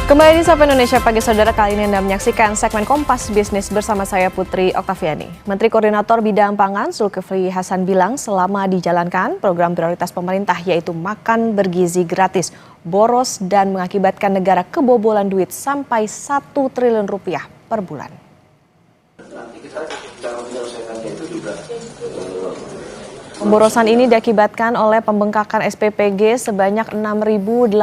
Kembali di Sapa Indonesia Pagi Saudara, kali ini Anda menyaksikan segmen Kompas Bisnis bersama saya Putri Oktaviani. Menteri Koordinator Bidang Pangan Zulkifli Hasan bilang selama dijalankan program prioritas pemerintah yaitu makan bergizi gratis, boros dan mengakibatkan negara kebobolan duit sampai 1 triliun rupiah per bulan. Pemborosan ini diakibatkan oleh pembengkakan SPPG sebanyak 6.877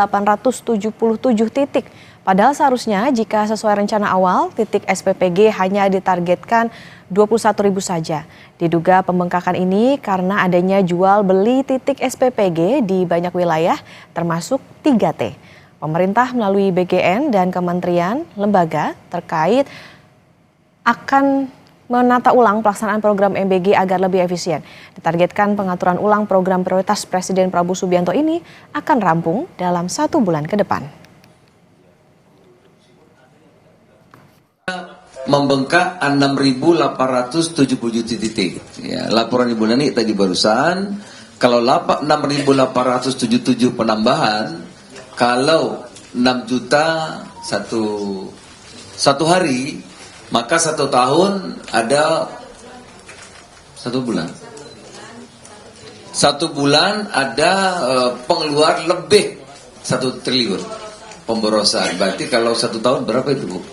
titik. Padahal seharusnya jika sesuai rencana awal, titik SPPG hanya ditargetkan 21.000 saja. Diduga pembengkakan ini karena adanya jual beli titik SPPG di banyak wilayah termasuk 3T. Pemerintah melalui BGN dan kementerian lembaga terkait akan menata ulang pelaksanaan program MBG agar lebih efisien. Ditargetkan pengaturan ulang program prioritas Presiden Prabowo Subianto ini akan rampung dalam 1 bulan ke depan. Membengkak 6.877 titik. Ya, laporan Ibu Nani tadi barusan, kalau 6.877 penambahan, kalau 6 juta satu hari, maka 1 tahun ada 1 bulan. 1 bulan ada pengeluar lebih 1 triliun pemborosan. Berarti kalau 1 tahun berapa itu, Bu?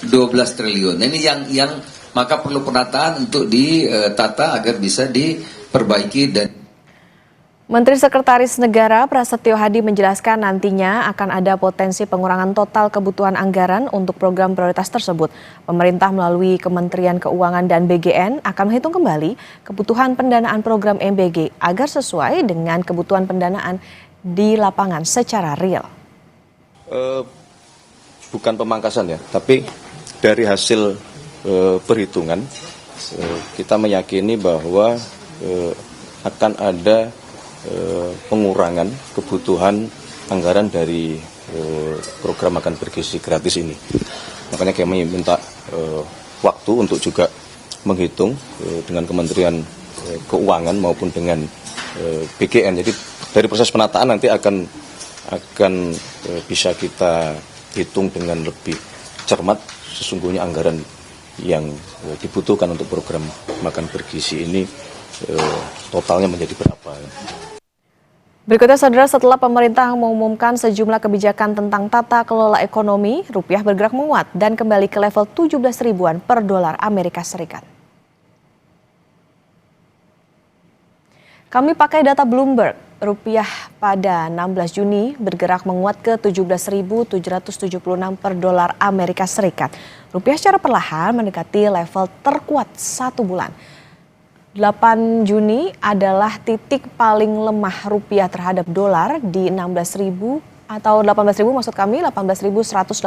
12 triliun. Ini yang maka perlu penataan untuk ditata agar bisa diperbaiki dan Menteri Sekretaris Negara Prasetyo Hadi menjelaskan nantinya akan ada potensi pengurangan total kebutuhan anggaran untuk program prioritas tersebut. Pemerintah melalui Kementerian Keuangan dan BGN akan menghitung kembali kebutuhan pendanaan program MBG agar sesuai dengan kebutuhan pendanaan di lapangan secara real. Bukan pemangkasan ya, tapi dari hasil perhitungan kita meyakini bahwa akan ada pengurangan kebutuhan anggaran dari program makan bergizi gratis ini. Makanya kami minta waktu untuk juga menghitung dengan Kementerian Keuangan maupun dengan BGN. Jadi dari proses penataan nanti akan bisa kita hitung dengan lebih cermat sesungguhnya anggaran yang dibutuhkan untuk program makan bergizi ini totalnya menjadi berapa. Berikutnya saudara, setelah pemerintah mengumumkan sejumlah kebijakan tentang tata kelola ekonomi, rupiah bergerak menguat dan kembali ke level 17 ribuan per dolar Amerika Serikat. Kami pakai data Bloomberg, rupiah pada 16 Juni bergerak menguat ke 17.776 per dolar Amerika Serikat. Rupiah secara perlahan mendekati level terkuat 1 bulan. 8 Juni adalah titik paling lemah rupiah terhadap dolar di 16.000 atau 18.000 maksud kami 18.188.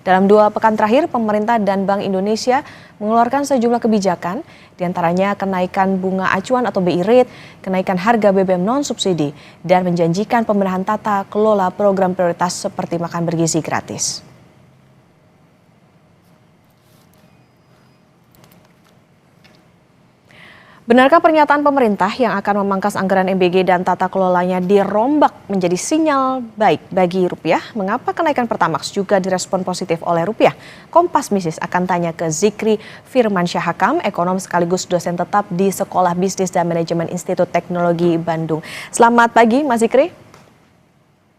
Dalam 2 pekan terakhir pemerintah dan Bank Indonesia mengeluarkan sejumlah kebijakan, diantaranya kenaikan bunga acuan atau BI rate, kenaikan harga BBM non subsidi, dan menjanjikan pembenahan tata kelola program prioritas seperti makan bergizi gratis. Benarkah pernyataan pemerintah yang akan memangkas anggaran MBG dan tata kelolanya dirombak menjadi sinyal baik bagi rupiah? Mengapa kenaikan Pertamax juga direspon positif oleh rupiah? Kompas Bisnis akan tanya ke Zikri Firmansyah Hakam, ekonom sekaligus dosen tetap di Sekolah Bisnis dan Manajemen Institut Teknologi Bandung. Selamat pagi, Mas Zikri.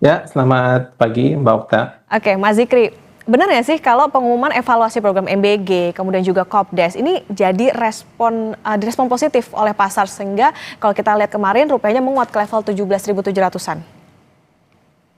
Ya, selamat pagi Mbak Okta. Oke, Mas Zikri. Benar nggak sih kalau pengumuman evaluasi program MBG, kemudian juga Kopdes, ini jadi direspon positif oleh pasar sehingga kalau kita lihat kemarin rupiahnya menguat ke level 17.700-an?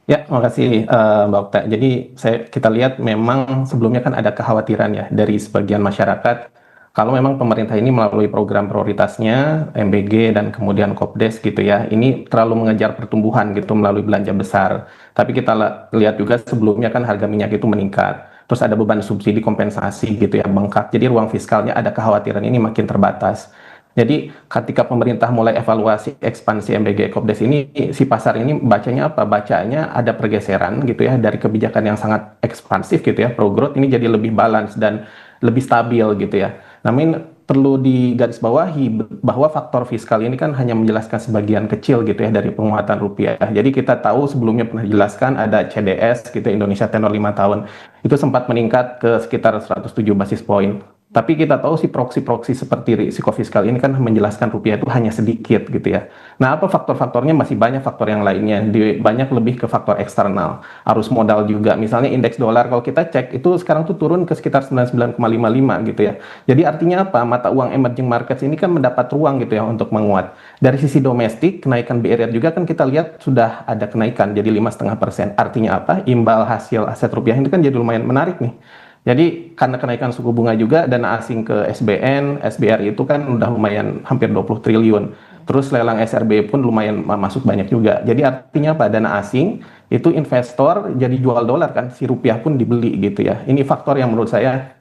Ya, makasih Mbak Okta. Jadi kita lihat memang sebelumnya kan ada kekhawatiran ya dari sebagian masyarakat kalau memang pemerintah ini melalui program prioritasnya, MBG dan kemudian Kopdes gitu ya, ini terlalu mengejar pertumbuhan gitu melalui belanja besar. Tapi kita lihat juga sebelumnya kan harga minyak itu meningkat. Terus ada beban subsidi kompensasi gitu ya, bengkak. Jadi ruang fiskalnya ada kekhawatiran ini makin terbatas. Jadi ketika pemerintah mulai evaluasi ekspansi MBG Kopdes ini, si pasar ini bacanya apa? Bacanya ada pergeseran gitu ya, dari kebijakan yang sangat ekspansif gitu ya, pro growth ini jadi lebih balance dan lebih stabil gitu ya. Namun perlu digarisbawahi bahwa faktor fiskal ini kan hanya menjelaskan sebagian kecil gitu ya dari penguatan rupiah. Jadi kita tahu sebelumnya pernah dijelaskan ada CDS gitu Indonesia tenor 5 tahun itu sempat meningkat ke sekitar 107 basis poin. Tapi kita tahu si proksi-proksi seperti risiko fiskal ini kan menjelaskan rupiah itu hanya sedikit gitu ya. Nah, apa faktor-faktornya? Masih banyak faktor yang lainnya. Banyak lebih ke faktor eksternal. Arus modal juga. Misalnya indeks dolar kalau kita cek itu sekarang tuh turun ke sekitar 99,55 gitu ya. Jadi artinya apa? Mata uang emerging markets ini kan mendapat ruang gitu ya untuk menguat. Dari sisi domestik, kenaikan BI rate juga kan kita lihat sudah ada kenaikan jadi 5,5%. Artinya apa? Imbal hasil aset rupiah itu kan jadi lumayan menarik nih. Jadi karena kenaikan suku bunga juga dana asing ke SBN, SBR itu kan udah lumayan hampir 20 triliun. Terus lelang SRB pun lumayan masuk banyak juga. Jadi artinya apa? Dana asing itu investor jadi jual dolar kan, si rupiah pun dibeli gitu ya. Ini faktor yang menurut saya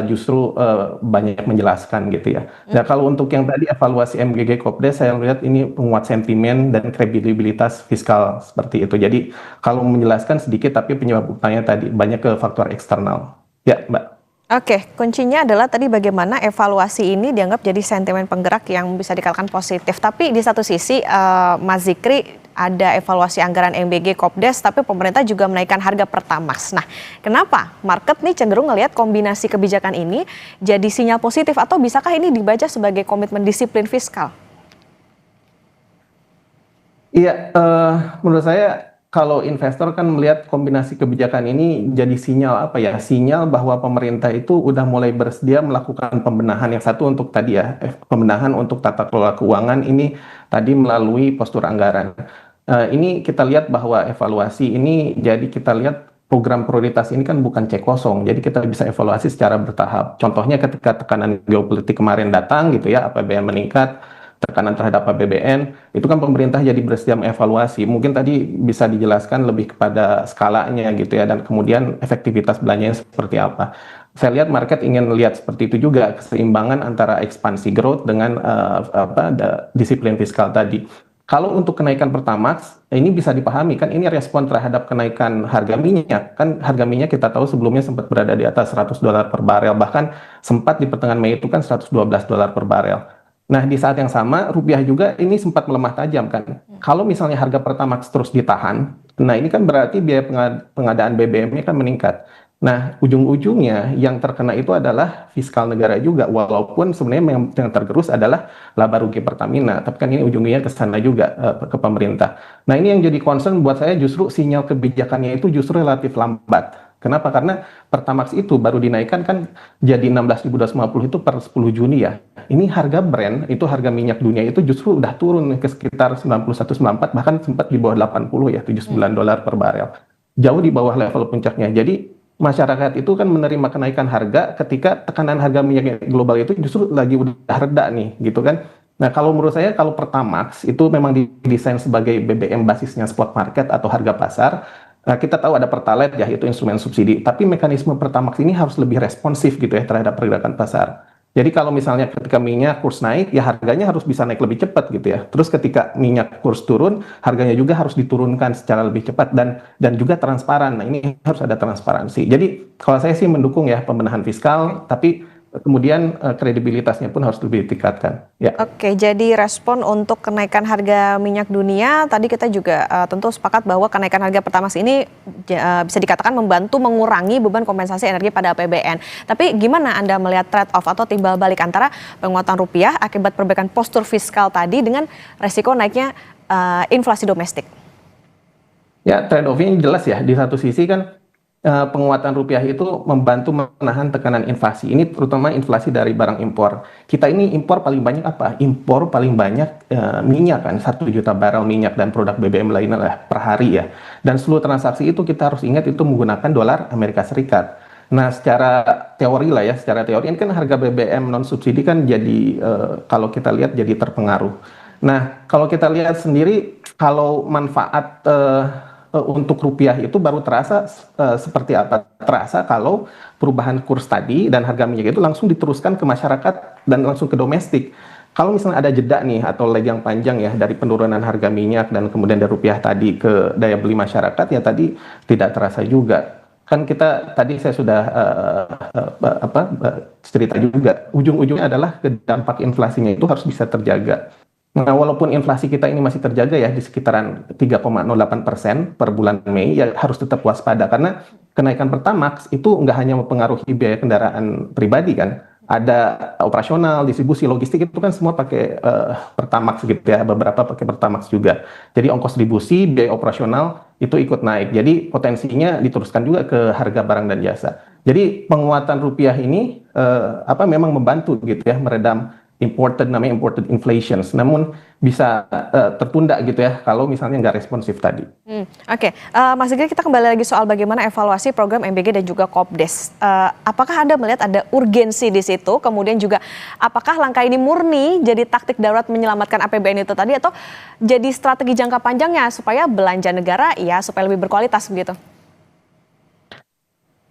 justru banyak menjelaskan gitu ya. Nah kalau untuk yang tadi evaluasi MGG Kopdes saya lihat ini penguat sentimen dan kredibilitas fiskal seperti itu. Jadi kalau menjelaskan sedikit tapi penyebab utamanya tadi banyak ke faktor eksternal. Ya, Mbak. Oke, kuncinya adalah tadi bagaimana evaluasi ini dianggap jadi sentimen penggerak yang bisa dikatakan positif. Tapi di satu sisi, Mas Zikri, ada evaluasi anggaran MBG Kopdes, tapi pemerintah juga menaikkan harga Pertamax. Nah, kenapa market nih cenderung ngelihat kombinasi kebijakan ini jadi sinyal positif atau bisakah ini dibaca sebagai komitmen disiplin fiskal? Iya, menurut saya kalau investor kan melihat kombinasi kebijakan ini jadi sinyal apa ya? Sinyal bahwa pemerintah itu udah mulai bersedia melakukan pembenahan yang satu untuk tadi ya, pembenahan untuk tata kelola keuangan ini tadi melalui postur anggaran. Ini kita lihat bahwa evaluasi ini jadi kita lihat program prioritas ini kan bukan cek kosong, jadi kita bisa evaluasi secara bertahap. Contohnya ketika tekanan geopolitik kemarin datang gitu ya, APBN meningkat, tekanan terhadap APBN, itu kan pemerintah jadi bersedia mengevaluasi. Mungkin tadi bisa dijelaskan lebih kepada skalanya gitu ya, dan kemudian efektivitas belanjanya seperti apa. Saya lihat market ingin lihat seperti itu juga, keseimbangan antara ekspansi growth dengan disiplin fiskal tadi. Kalau untuk kenaikan Pertamax, ini bisa dipahami kan ini respon terhadap kenaikan harga minyak. Kan harga minyak kita tahu sebelumnya sempat berada di atas $100 per barel, bahkan sempat di pertengahan Mei itu kan $112 per barel. Nah, di saat yang sama, rupiah juga ini sempat melemah tajam kan. Kalau misalnya harga Pertamax terus ditahan, nah ini kan berarti biaya pengadaan BBM-nya kan meningkat. Nah, ujung-ujungnya yang terkena itu adalah fiskal negara juga, walaupun sebenarnya yang tergerus adalah laba rugi Pertamina, tapi kan ini ujungnya ke sana juga, ke pemerintah. Nah, ini yang jadi concern buat saya justru sinyal kebijakannya itu justru relatif lambat. Kenapa? Karena Pertamax itu baru dinaikkan kan jadi 16.250 itu per 10 Juni ya. Ini harga Brent, itu harga minyak dunia itu justru udah turun ke sekitar 91-94, bahkan sempat di bawah 80 ya, $79 per barel. Jauh di bawah level puncaknya. Jadi masyarakat itu kan menerima kenaikan harga ketika tekanan harga minyak global itu justru lagi udah reda nih gitu kan. Nah kalau menurut saya kalau Pertamax itu memang didesain sebagai BBM basisnya spot market atau harga pasar. Kita tahu ada Pertalite ya, itu instrumen subsidi. Tapi mekanisme Pertamax ini harus lebih responsif gitu ya terhadap pergerakan pasar. Jadi kalau misalnya ketika minyak kurs naik, ya harganya harus bisa naik lebih cepat gitu ya. Terus ketika minyak kurs turun, harganya juga harus diturunkan secara lebih cepat dan juga transparan. Nah ini harus ada transparansi. Jadi kalau saya sih mendukung ya pembenahan fiskal, tapi kemudian kredibilitasnya pun harus lebih ditingkatkan. Ya. Oke, jadi respon untuk kenaikan harga minyak dunia, tadi kita juga tentu sepakat bahwa kenaikan harga Pertamax ini bisa dikatakan membantu mengurangi beban kompensasi energi pada APBN. Tapi gimana Anda melihat trade-off atau timbal balik antara penguatan rupiah akibat perbaikan postur fiskal tadi dengan resiko naiknya inflasi domestik? Ya, trade-off-nya jelas ya. Di satu sisi kan penguatan rupiah itu membantu menahan tekanan inflasi. Ini terutama inflasi dari barang impor. Kita ini impor paling banyak apa? Impor paling banyak minyak kan, 1 juta barel minyak dan produk BBM lainnya lah per hari ya. Dan seluruh transaksi itu kita harus ingat itu menggunakan dolar Amerika Serikat. Nah, secara teori lah ya, secara teori ini kan harga BBM non subsidi kan jadi kalau kita lihat jadi terpengaruh. Nah, kalau kita lihat sendiri kalau manfaat untuk rupiah itu baru terasa seperti apa? Terasa kalau perubahan kurs tadi dan harga minyak itu langsung diteruskan ke masyarakat dan langsung ke domestik. Kalau misalnya ada jeda nih atau leg yang panjang ya dari penurunan harga minyak dan kemudian dari rupiah tadi ke daya beli masyarakat ya tadi tidak terasa juga. kan kita tadi saya sudah cerita juga, ujung-ujungnya adalah dampak inflasinya itu harus bisa terjaga. Nah, walaupun inflasi kita ini masih terjaga ya di sekitaran 3,08% per bulan Mei, ya harus tetap waspada karena kenaikan Pertamax itu nggak hanya mempengaruhi biaya kendaraan pribadi kan, ada operasional, distribusi, logistik itu kan semua pakai Pertamax gitu ya, beberapa pakai Pertamax juga. Jadi ongkos distribusi, biaya operasional itu ikut naik. Jadi potensinya diteruskan juga ke harga barang dan jasa. Jadi penguatan rupiah ini memang membantu gitu ya meredam namanya imported inflation. Namun bisa tertunda gitu ya kalau misalnya nggak responsif tadi. Oke. Mas Zikri, kita kembali lagi soal bagaimana evaluasi program MBG dan juga Kopdes. Apakah Anda melihat ada urgensi di situ? Kemudian juga apakah langkah ini murni jadi taktik darurat menyelamatkan APBN itu tadi atau jadi strategi jangka panjangnya supaya belanja negara ya supaya lebih berkualitas begitu?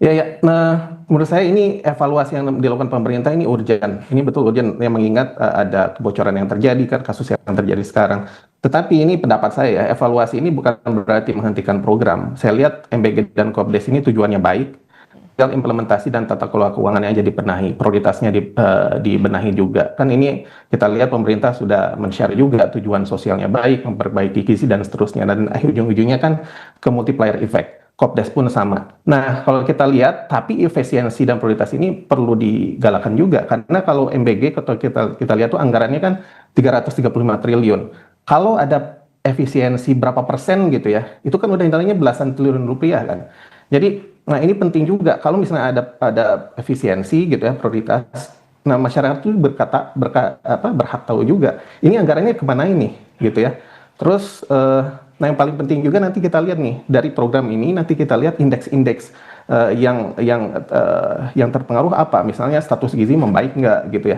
Ya. Nah, menurut saya ini evaluasi yang dilakukan pemerintah ini urgent. Ini betul urgent, yang mengingat ada kebocoran yang terjadi kan, kasus yang terjadi sekarang. Tetapi ini pendapat saya ya, evaluasi ini bukan berarti menghentikan program. Saya lihat MBG dan Kopdes ini tujuannya baik, tinggal implementasi dan tata kelola keuangannya aja dibenahi, prioritasnya dibenahi juga. Kan ini kita lihat pemerintah sudah men-share juga tujuan sosialnya baik, memperbaiki gizi dan seterusnya. Dan ujung-ujungnya kan ke multiplier effect. Kopdes pun sama. Nah, kalau kita lihat, tapi efisiensi dan prioritas ini perlu digalakan juga. Karena kalau MBG, kalau kita lihat tuh anggarannya kan 335 triliun. Kalau ada efisiensi berapa persen gitu ya, itu kan udah nilainya belasan triliun rupiah kan. Jadi, nah ini penting juga. Kalau misalnya ada efisiensi gitu ya, prioritas, nah masyarakat itu berhak tahu juga. Ini anggarannya kemana ini gitu ya. Terus, nah yang paling penting juga nanti kita lihat nih dari program ini nanti kita lihat indeks-indeks yang terpengaruh apa, misalnya status gizi membaik nggak gitu ya,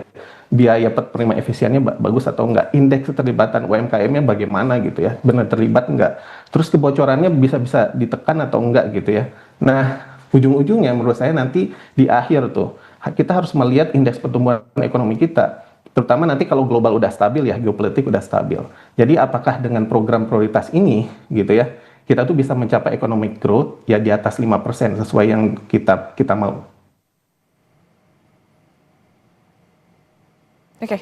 biaya penerima efisiennya bagus atau nggak, indeks keterlibatan UMKM-nya bagaimana gitu ya, benar terlibat nggak, terus kebocorannya bisa ditekan atau enggak gitu ya. Nah ujung-ujungnya menurut saya nanti di akhir tuh kita harus melihat indeks pertumbuhan ekonomi kita. Terutama nanti kalau global udah stabil ya, geopolitik udah stabil. Jadi apakah dengan program prioritas ini gitu ya, kita tuh bisa mencapai economic growth ya di atas 5% sesuai yang kita mau. Oke.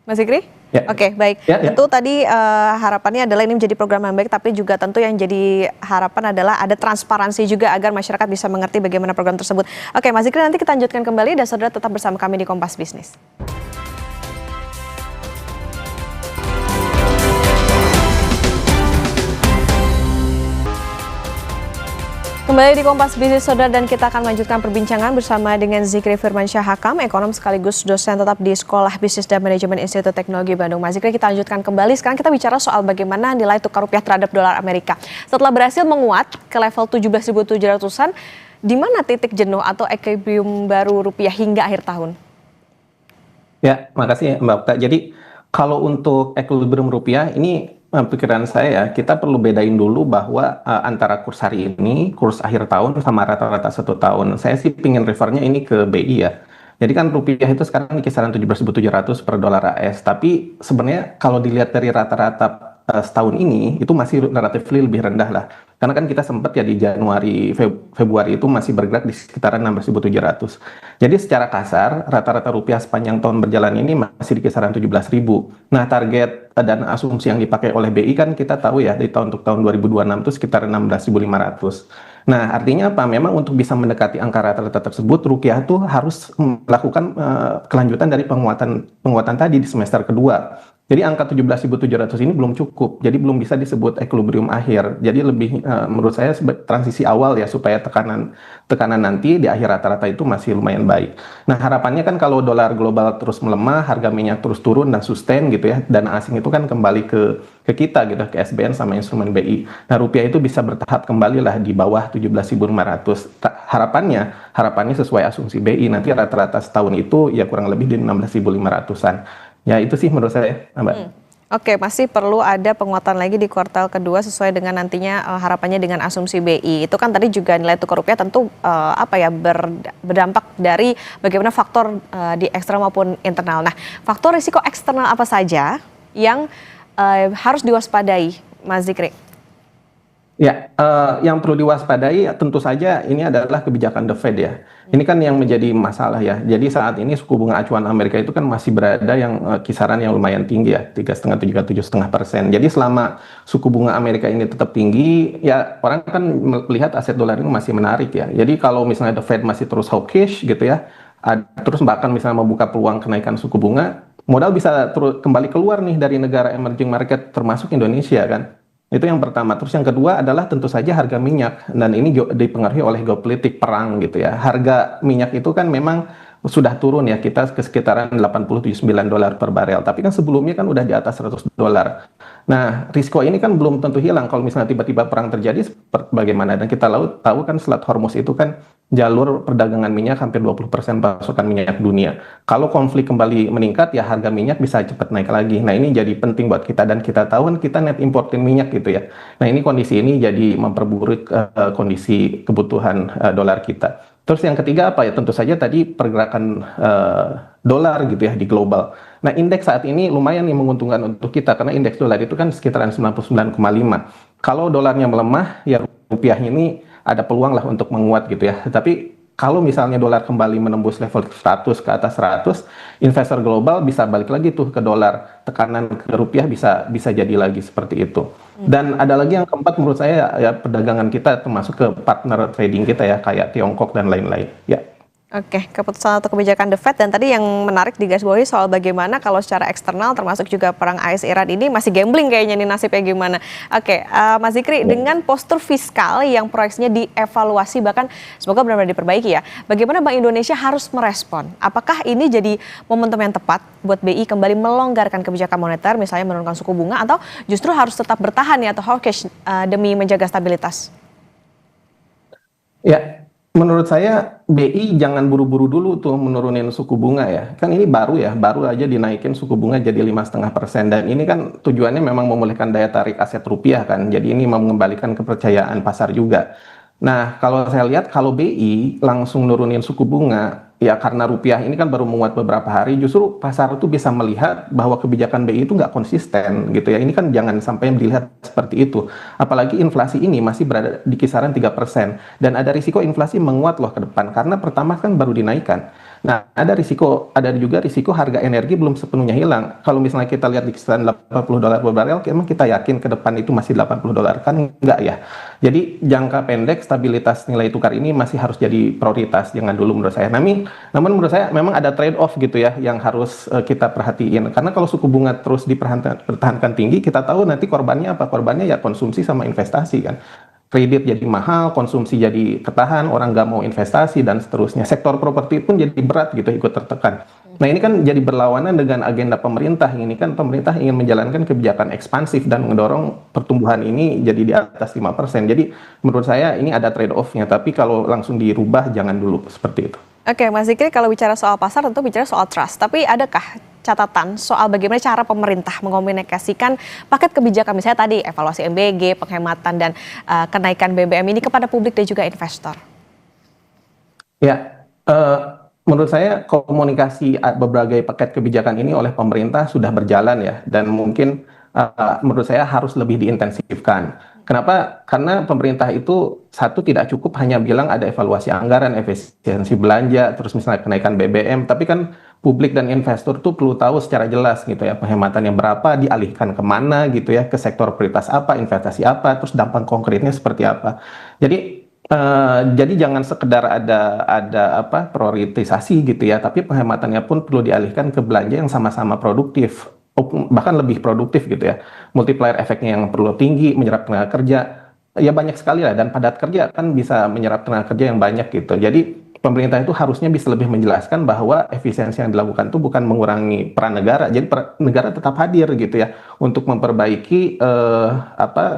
Mas Zikri? Ya. Oke, baik. Ya. Tentu tadi harapannya adalah ini menjadi program yang baik, tapi juga tentu yang jadi harapan adalah ada transparansi juga agar masyarakat bisa mengerti bagaimana program tersebut. Oke, Mas Zikri, nanti kita lanjutkan kembali dan saudara tetap bersama kami di Kompas Bisnis. Kembali di Kompas Bisnis Saudara dan kita akan melanjutkan perbincangan bersama dengan Zikri Firmansyah Hakam, ekonom sekaligus dosen tetap di Sekolah Bisnis dan Manajemen Institut Teknologi Bandung. Mas Zikri, kita lanjutkan kembali. Sekarang kita bicara soal bagaimana nilai tukar rupiah terhadap dolar Amerika. Setelah berhasil menguat ke level 17.700-an, di mana titik jenuh atau equilibrium baru rupiah hingga akhir tahun? Ya, makasih Mbak Okta. Jadi kalau untuk equilibrium rupiah ini pikiran saya kita perlu bedain dulu bahwa antara kurs hari ini, kurs akhir tahun sama rata-rata 1 tahun. Saya sih pingin refernya ini ke BI ya. Jadi kan rupiah itu sekarang di kisaran 17.700 per dolar AS. Tapi sebenarnya kalau dilihat dari rata-rata setahun ini itu masih relatif lebih rendah lah. Karena kan kita sempat ya di Januari, Februari itu masih bergerak di sekitaran 16.700. Jadi secara kasar, rata-rata rupiah sepanjang tahun berjalan ini masih di kisaran 17.000. Nah, target dan asumsi yang dipakai oleh BI kan kita tahu ya, di tahun untuk tahun 2026 itu sekitar 16.500. Nah, artinya apa? Memang untuk bisa mendekati angka rata-rata tersebut, rupiah itu harus melakukan kelanjutan dari penguatan tadi di semester kedua. Jadi angka 17.700 ini belum cukup, jadi belum bisa disebut equilibrium akhir. Jadi lebih menurut saya transisi awal ya supaya tekanan nanti di akhir rata-rata itu masih lumayan baik. Nah harapannya kan kalau dolar global terus melemah, harga minyak terus turun dan sustain gitu ya, dana asing itu kan kembali ke kita gitu, ke SBN sama instrumen BI. Nah rupiah itu bisa bertahap kembali lah di bawah 17.500. Harapannya sesuai asumsi BI nanti rata-rata setahun itu ya kurang lebih di 16.500-an. Ya itu sih menurut saya, Mbak. Oke, masih perlu ada penguatan lagi di kuartal kedua sesuai dengan nantinya harapannya dengan asumsi BI. Itu kan tadi juga nilai tukar rupiah tentu berdampak dari bagaimana faktor di eksternal maupun internal. Nah, faktor risiko eksternal apa saja yang harus diwaspadai, Mas Zikri? Ya, yang perlu diwaspadai tentu saja ini adalah kebijakan The Fed ya. Ini kan yang menjadi masalah ya. Jadi saat ini suku bunga acuan Amerika itu kan masih berada yang kisaran yang lumayan tinggi ya, 3,5 hingga 7,5%. Jadi selama suku bunga Amerika ini tetap tinggi, ya orang kan melihat aset dolar ini masih menarik ya. Jadi kalau misalnya The Fed masih terus hawkish gitu ya, terus bahkan misalnya membuka peluang kenaikan suku bunga, modal bisa terus kembali keluar nih dari negara emerging market termasuk Indonesia kan. Itu yang pertama. Terus yang kedua adalah tentu saja harga minyak. Dan ini dipengaruhi oleh geopolitik perang gitu ya. Harga minyak itu kan memang sudah turun ya. Kita ke sekitaran 89 dolar per barel. Tapi kan sebelumnya kan udah di atas 100 dolar. Nah, risiko ini kan belum tentu hilang kalau misalnya tiba-tiba perang terjadi bagaimana. Dan kita tahu kan Selat Hormuz itu kan jalur perdagangan minyak hampir 20% pasokan minyak dunia. Kalau konflik kembali meningkat ya harga minyak bisa cepat naik lagi. Nah, ini jadi penting buat kita dan kita tahu kan kita net importin minyak gitu ya. Nah, ini kondisi ini jadi memperburuk kondisi kebutuhan dolar kita. Terus yang ketiga apa ya? Tentu saja tadi pergerakan dolar gitu ya di global. Nah, indeks saat ini lumayan nih menguntungkan untuk kita karena indeks dolar itu kan sekitaran 99,5. Kalau dolarnya melemah, ya rupiah ini ada peluang lah untuk menguat gitu ya. Tapi kalau misalnya dolar kembali menembus level 100 ke atas 100, investor global bisa balik lagi tuh ke dolar. Tekanan ke rupiah bisa jadi lagi seperti itu. Dan ada lagi yang keempat menurut saya ya perdagangan kita termasuk ke partner trading kita ya kayak Tiongkok dan lain-lain. Ya. Oke, keputusan atau kebijakan The Fed dan tadi yang menarik digarisbawahi soal bagaimana kalau secara eksternal termasuk juga perang AS Iran ini masih gambling kayaknya nih nasibnya gimana. Oke, Mas Zikri dengan postur fiskal yang proyeksinya dievaluasi bahkan semoga benar-benar diperbaiki ya. Bagaimana Bank Indonesia harus merespon? Apakah ini jadi momentum yang tepat buat BI kembali melonggarkan kebijakan moneter misalnya menurunkan suku bunga atau justru harus tetap bertahan ya atau hawkish demi menjaga stabilitas? Ya, menurut saya BI jangan buru-buru dulu tuh menurunin suku bunga ya. Kan ini baru ya, baru aja dinaikin suku bunga jadi 5,5% dan ini kan tujuannya memang memulihkan daya tarik aset rupiah kan. Jadi ini mengembalikan kepercayaan pasar juga. Nah, kalau saya lihat kalau BI langsung nurunin suku bunga, ya karena rupiah ini kan baru menguat beberapa hari, justru pasar itu bisa melihat bahwa kebijakan BI itu nggak konsisten gitu ya. Ini kan jangan sampai dilihat seperti itu. Apalagi inflasi ini masih berada di kisaran 3% dan ada risiko inflasi menguat loh ke depan karena pertama kan baru dinaikkan. Nah, ada juga risiko harga energi belum sepenuhnya hilang. Kalau misalnya kita lihat di kisaran 80 dolar per barel, emang kita yakin ke depan itu masih 80 dolar kan enggak ya. Jadi jangka pendek stabilitas nilai tukar ini masih harus jadi prioritas, jangan dulu menurut saya. Namun menurut saya memang ada trade off gitu ya yang harus kita perhatiin. Karena kalau suku bunga terus dipertahankan tinggi, kita tahu nanti korbannya apa? Korbannya ya konsumsi sama investasi kan. Kredit jadi mahal, konsumsi jadi ketahan, orang nggak mau investasi dan seterusnya. Sektor properti pun jadi berat gitu, ikut tertekan. Nah ini kan jadi berlawanan dengan agenda pemerintah. Ini kan pemerintah ingin menjalankan kebijakan ekspansif dan mendorong pertumbuhan ini jadi di atas 5%. Jadi menurut saya ini ada trade-off-nya, tapi kalau langsung dirubah jangan dulu seperti itu. Oke, Mas Zikri, kalau bicara soal pasar tentu bicara soal trust. Tapi adakah catatan soal bagaimana cara pemerintah mengkomunikasikan paket kebijakan misalnya tadi evaluasi MBG, penghematan dan kenaikan BBM ini kepada publik dan juga investor? Ya, menurut saya komunikasi berbagai paket kebijakan ini oleh pemerintah sudah berjalan ya, dan mungkin menurut saya harus lebih diintensifkan. Kenapa? Karena pemerintah itu satu tidak cukup hanya bilang ada evaluasi anggaran, efisiensi belanja, terus misalnya kenaikan BBM, tapi kan publik dan investor tuh perlu tahu secara jelas gitu ya penghematannya berapa, dialihkan kemana gitu ya, ke sektor prioritas apa, investasi apa, terus dampak konkretnya seperti apa. Jadi jangan sekedar ada prioritisasi gitu ya, tapi penghematannya pun perlu dialihkan ke belanja yang sama-sama produktif, bahkan lebih produktif gitu ya. Multiplier efeknya yang perlu tinggi, menyerap tenaga kerja, ya banyak sekali lah, dan padat kerja kan bisa menyerap tenaga kerja yang banyak gitu. Jadi pemerintah itu harusnya bisa lebih menjelaskan bahwa efisiensi yang dilakukan itu bukan mengurangi peran negara, jadi negara tetap hadir gitu ya untuk memperbaiki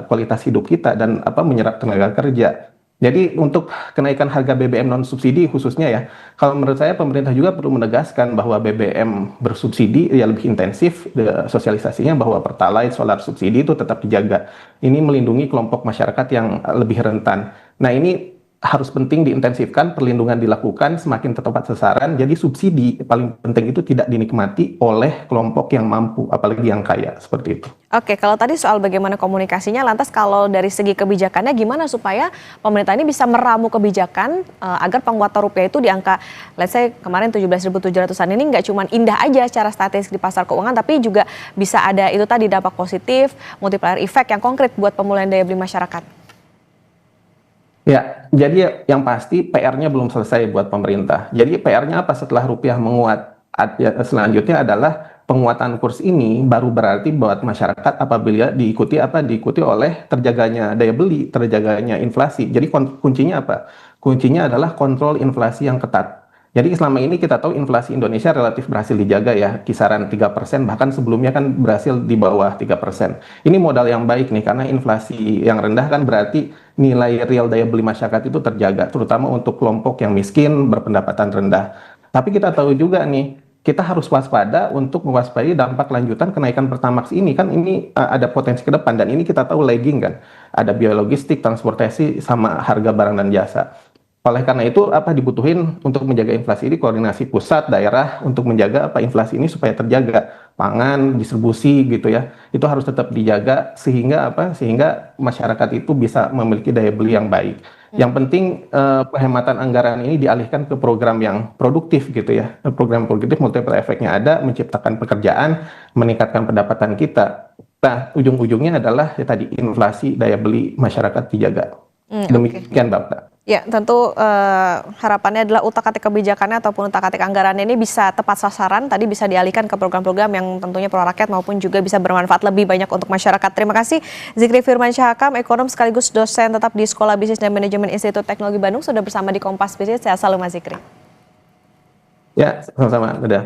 kualitas hidup kita dan menyerap tenaga kerja. Jadi untuk kenaikan harga BBM non subsidi khususnya ya, kalau menurut saya pemerintah juga perlu menegaskan bahwa BBM bersubsidi ya lebih intensif sosialisasinya, bahwa Pertalite, solar subsidi itu tetap dijaga. Ini melindungi kelompok masyarakat yang lebih rentan. Nah ini harus penting diintensifkan, perlindungan dilakukan semakin tepat sasaran. Jadi subsidi paling penting itu tidak dinikmati oleh kelompok yang mampu, apalagi yang kaya, seperti itu. Oke, kalau tadi soal bagaimana komunikasinya, lantas kalau dari segi kebijakannya gimana supaya pemerintah ini bisa meramu kebijakan agar penguatan rupiah itu di angka, let's say kemarin 17.700-an ini nggak cuma indah aja secara statistik di pasar keuangan, tapi juga bisa ada itu tadi dampak positif, multiplier effect yang konkret buat pemulihan daya beli masyarakat. Ya, jadi yang pasti PR-nya belum selesai buat pemerintah. Jadi PR-nya apa setelah rupiah menguat? Selanjutnya adalah penguatan kurs ini baru berarti buat masyarakat apabila diikuti oleh terjaganya daya beli, terjaganya inflasi. Jadi kuncinya apa? Kuncinya adalah kontrol inflasi yang ketat. Jadi selama ini kita tahu inflasi Indonesia relatif berhasil dijaga ya, kisaran 3%, bahkan sebelumnya kan berhasil di bawah 3%. Ini modal yang baik nih, karena inflasi yang rendah kan berarti nilai real daya beli masyarakat itu terjaga, terutama untuk kelompok yang miskin, berpendapatan rendah. Tapi kita tahu juga nih, kita harus waspada untuk mewaspadai dampak lanjutan kenaikan Pertamax ini. Kan ini ada potensi ke depan, dan ini kita tahu lagging kan. Ada biaya logistik, transportasi, sama harga barang dan jasa. Oleh karena itu, apa dibutuhin untuk menjaga inflasi ini, koordinasi pusat, daerah untuk menjaga inflasi ini supaya terjaga. Pangan, distribusi gitu ya, itu harus tetap dijaga sehingga sehingga masyarakat itu bisa memiliki daya beli yang baik. Yang penting penghematan anggaran ini dialihkan ke program yang produktif gitu ya. Program produktif multiplier efeknya ada, menciptakan pekerjaan, meningkatkan pendapatan kita. Nah, ujung-ujungnya adalah ya tadi, inflasi, daya beli masyarakat dijaga. Demikian Bapak. Ya, tentu harapannya adalah utak-atik kebijakannya ataupun utak-atik anggarannya ini bisa tepat sasaran, tadi bisa dialihkan ke program-program yang tentunya pro rakyat maupun juga bisa bermanfaat lebih banyak untuk masyarakat. Terima kasih Zikri Firmansyah Hakam, ekonom sekaligus dosen tetap di Sekolah Bisnis dan Manajemen Institut Teknologi Bandung, sudah bersama di Kompas Bisnis. Sehat selalu Mas Zikri. Ya, sama-sama. Udah.